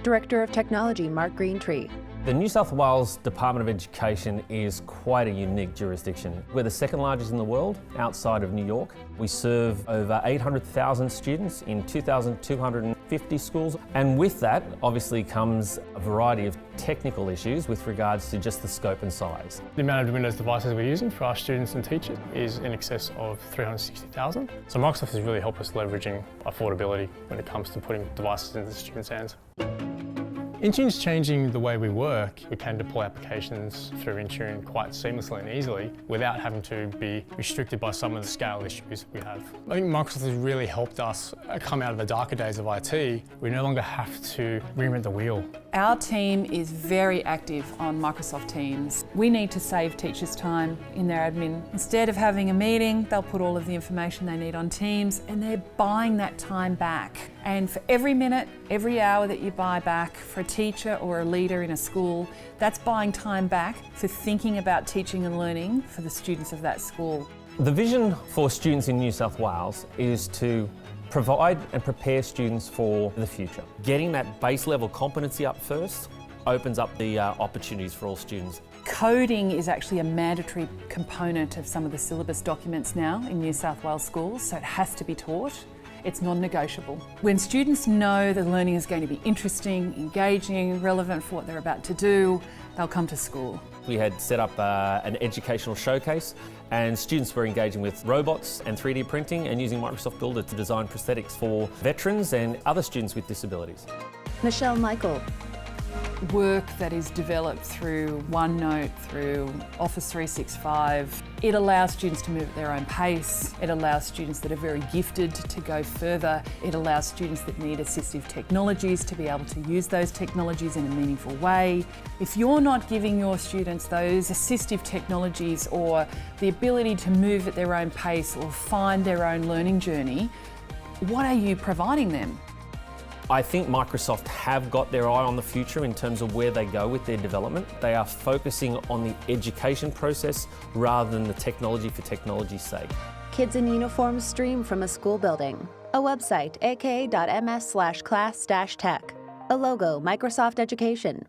Director of Technology, Mark Greentree. The New South Wales Department of Education is quite a unique jurisdiction. We're the second largest in the world outside of New York. We serve over 800,000 students in 2,250 schools. And with that, obviously, comes a variety of technical issues with regards to just the scope and size. The amount of Windows devices we're using for our students and teachers is in excess of 360,000. So Microsoft has really helped us leveraging affordability when it comes to putting devices into the students' hands. Intune's changing the way we work. We can deploy applications through Intune quite seamlessly and easily without having to be restricted by some of the scale issues we have. I think Microsoft has really helped us come out of the darker days of IT. We no longer have to reinvent the wheel. Our team is very active on Microsoft Teams. We need to save teachers time in their admin. Instead of having a meeting, they'll put all of the information they need on Teams and they're buying that time back. And for every minute, every hour that you buy back for a teacher or a leader in a school, that's buying time back for thinking about teaching and learning for the students of that school. The vision for students in New South Wales is to provide and prepare students for the future. Getting that base level competency up first opens up the opportunities for all students. Coding is actually a mandatory component of some of the syllabus documents now in New South Wales schools, so it has to be taught. It's non-negotiable. When students know the learning is going to be interesting, engaging, relevant for what they're about to do, they'll come to school. We had set up an educational showcase and students were engaging with robots and 3D printing and using Microsoft Builder to design prosthetics for veterans and other students with disabilities. Michelle Michael. Work that is developed through OneNote, through Office 365. It allows students to move at their own pace. It allows students that are very gifted to go further. It allows students that need assistive technologies to be able to use those technologies in a meaningful way. If you're not giving your students those assistive technologies or the ability to move at their own pace or find their own learning journey, what are you providing them? I think Microsoft have got their eye on the future in terms of where they go with their development. They are focusing on the education process rather than the technology for technology's sake. Kids in uniforms stream from a school building. A website, aka.ms/class-tech. A logo, Microsoft Education.